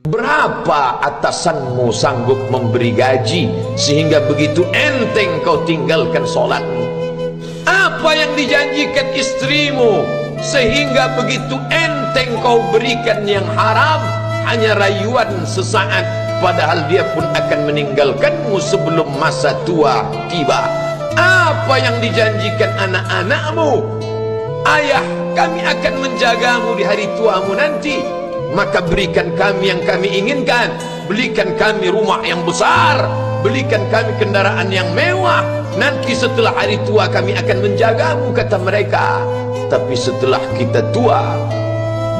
Berapa atasanmu sanggup memberi gaji sehingga begitu enteng kau tinggalkan sholatmu? Apa yang dijanjikan istrimu sehingga begitu enteng kau berikan yang haram? Hanya rayuan sesaat, padahal dia pun akan meninggalkanmu sebelum masa tua tiba. Apa yang dijanjikan anak-anakmu? Ayah, kami akan menjagamu di hari tuamu nanti, maka berikan kami yang kami inginkan. Belikan kami rumah yang besar, belikan kami kendaraan yang mewah. Nanti setelah hari tua kami akan menjagamu, kata mereka. Tapi setelah kita tua,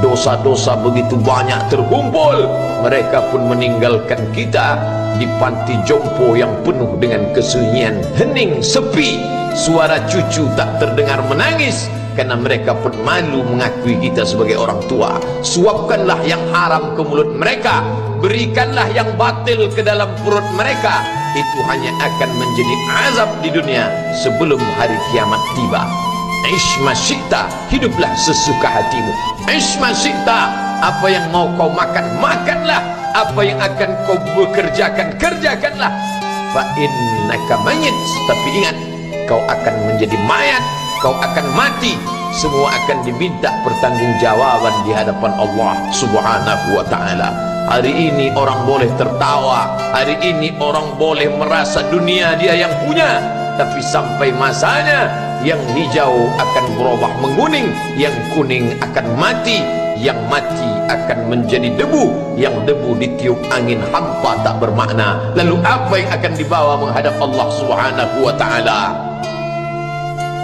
dosa-dosa begitu banyak terkumpul, mereka pun meninggalkan kita di panti jompo yang penuh dengan kesunyian, hening, sepi. Suara cucu tak terdengar menangis, karena mereka pun malu mengakui kita sebagai orang tua. Suapkanlah yang haram ke mulut mereka, berikanlah yang batil ke dalam perut mereka. Itu hanya akan menjadi azab di dunia sebelum hari kiamat tiba. Ishma syi'ta, hiduplah sesuka hatimu. Ishma syi'ta, apa yang mau kau makan, makanlah. Apa yang akan kau bekerjakan, kerjakanlah. Fa innaka mayyit, tapi ingat, kau akan menjadi mayat, kau akan mati. Semua akan diminta pertanggungjawaban di hadapan Allah Subhanahu wa ta'ala. Hari ini orang boleh tertawa, hari ini orang boleh merasa dunia dia yang punya, tapi sampai masanya yang hijau akan berubah menguning, yang kuning akan mati, yang mati akan menjadi debu, yang debu ditiup angin hampa tak bermakna. Lalu apa yang akan dibawa menghadap Allah Subhanahu wa ta'ala?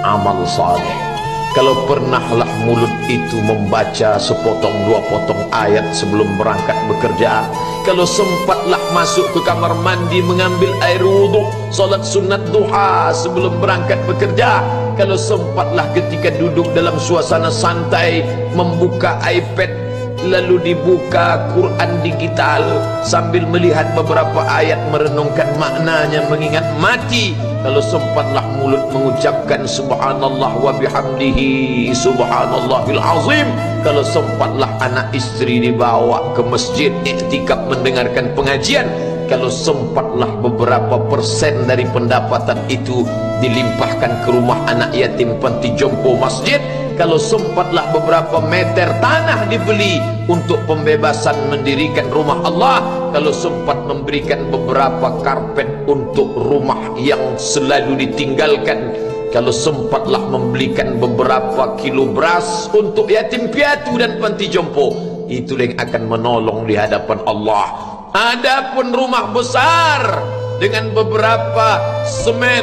Amal saleh. Kalau pernahlah mulut itu membaca sepotong dua potong ayat sebelum berangkat bekerja, kalau sempatlah masuk ke kamar mandi mengambil air wudhu, solat sunat duha sebelum berangkat bekerja, kalau sempatlah ketika duduk dalam suasana santai membuka iPad lalu dibuka Quran digital sambil melihat beberapa ayat merenungkan maknanya mengingat mati, kalau sempatlah mulut mengucapkan subhanallah wa bihamdihi subhanallahil azim, kalau sempatlah anak istri dibawa ke masjid iktikaf mendengarkan pengajian, kalau sempatlah beberapa persen dari pendapatan itu dilimpahkan ke rumah anak yatim panti jompo masjid, kalau sempatlah beberapa meter tanah dibeli untuk pembebasan mendirikan rumah Allah, kalau sempat memberikan beberapa karpet untuk rumah yang selalu ditinggalkan, kalau sempatlah membelikan beberapa kilo beras untuk yatim piatu dan panti jompo, itulah yang akan menolong di hadapan Allah. Adapun rumah besar dengan beberapa semen,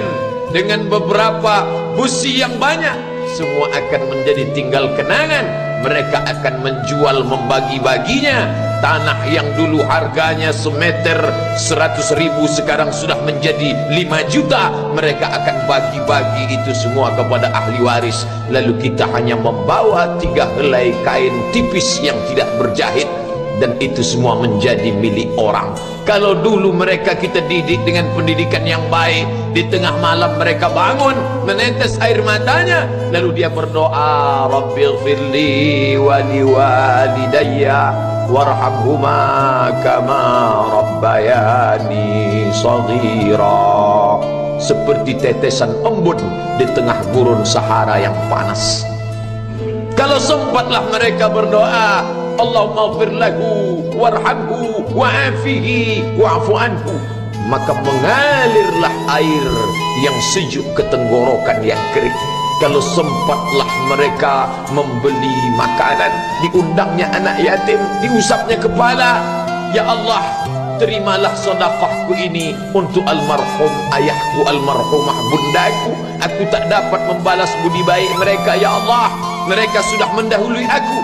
dengan beberapa busi yang banyak, semua akan menjadi tinggal kenangan. Mereka akan menjual, membagi-baginya. Tanah yang dulu harganya semeter 100.000 sekarang sudah menjadi 5 juta. Mereka akan bagi-bagi itu semua kepada ahli waris. Lalu kita hanya membawa 3 helai kain tipis yang tidak berjahit, dan itu semua menjadi milik orang. Kalau dulu mereka kita didik dengan pendidikan yang baik, di tengah malam mereka bangun menetes air matanya, lalu dia berdoa, Rabbighfirli wa liwalidayya warhamhuma kama rabbayani shaghira, seperti tetesan embun di tengah gurun Sahara yang panas. Kalau sempatlah mereka berdoa, Allahumma ighfir lahu warhamhu wa'afihi wa'fu anhu, maka mengalirlah air yang sejuk ke tenggorokan yang kering. Kalau sempatlah mereka membeli makanan, diundangnya anak yatim, diusapnya kepala, ya Allah, terimalah sedekahku ini untuk almarhum ayahku, almarhumah bundaku. Aku tak dapat membalas budi baik mereka, ya Allah, mereka sudah mendahului aku.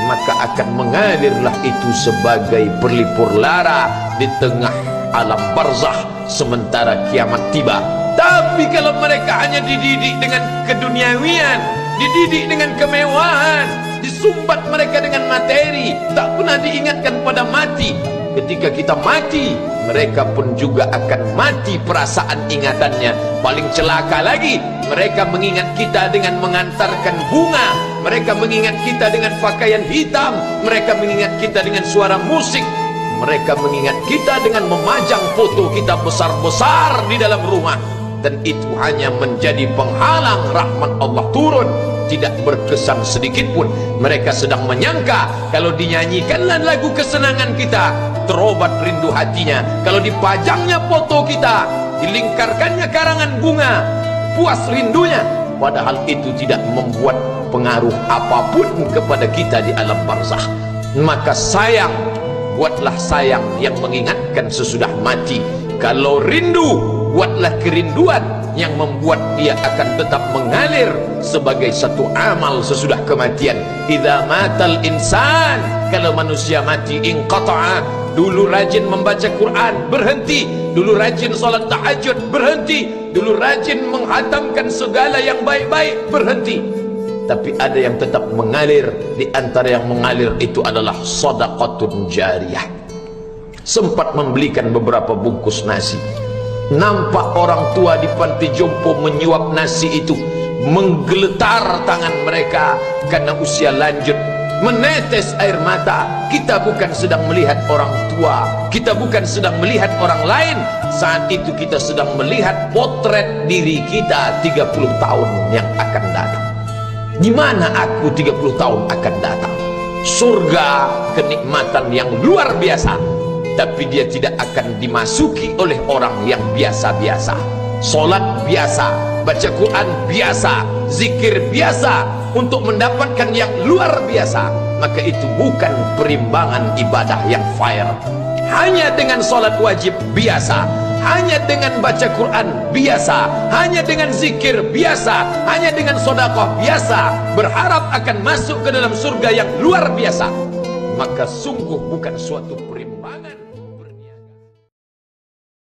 Maka akan mengalirlah itu sebagai perlipur lara di tengah alam barzakh sementara kiamat tiba. Tapi kalau mereka hanya dididik dengan keduniawian, dididik dengan kemewahan, disumbat mereka dengan materi, tak pernah diingatkan pada mati. Ketika kita mati, mereka pun juga akan mati perasaan ingatannya. Paling celaka lagi, mereka mengingat kita dengan mengantarkan bunga, mereka mengingat kita dengan pakaian hitam, mereka mengingat kita dengan suara musik, Mereka mengingat kita dengan memajang foto kita besar-besar di dalam rumah, dan itu hanya menjadi penghalang rahmat Allah turun, tidak berkesan sedikit pun. Mereka sedang menyangka kalau dinyanyikanlah lagu kesenangan kita, terobat rindu hatinya. Kalau dipajangnya foto kita, dilingkarkannya karangan bunga, puas rindunya. Padahal itu tidak membuat pengaruh apapun kepada kita di alam barzakh. Maka sayang, buatlah sayang yang mengingatkan sesudah mati. Kalau rindu, buatlah kerinduan yang membuat dia akan tetap mengalir sebagai satu amal sesudah kematian. Idza matal insan, kalau manusia mati, inqata'a. Dulu rajin membaca Quran, berhenti. Dulu rajin salat tahajud, berhenti. Dulu rajin menghatamkan segala yang baik-baik, berhenti. Tapi ada yang tetap mengalir. Di antara yang mengalir itu adalah sedekatun jariyah. Sempat membelikan beberapa bungkus nasi, nampak orang tua di panti jompo menyuap nasi itu, menggeletar tangan mereka karena usia lanjut, menetes air mata. Kita bukan sedang melihat orang tua, kita bukan sedang melihat orang lain. Saat itu kita sedang melihat potret diri kita 30 tahun yang akan datang. Di mana aku 30 tahun akan datang? Surga, kenikmatan yang luar biasa, tapi dia tidak akan dimasuki oleh orang yang biasa-biasa. Solat biasa, baca Quran biasa, zikir biasa, untuk mendapatkan yang luar biasa, maka itu bukan perimbangan ibadah yang fair. Hanya dengan solat wajib biasa, hanya dengan baca Quran biasa, hanya dengan zikir biasa, hanya dengan sedekah biasa, berharap akan masuk ke dalam surga yang luar biasa, maka sungguh bukan suatu perimbangan.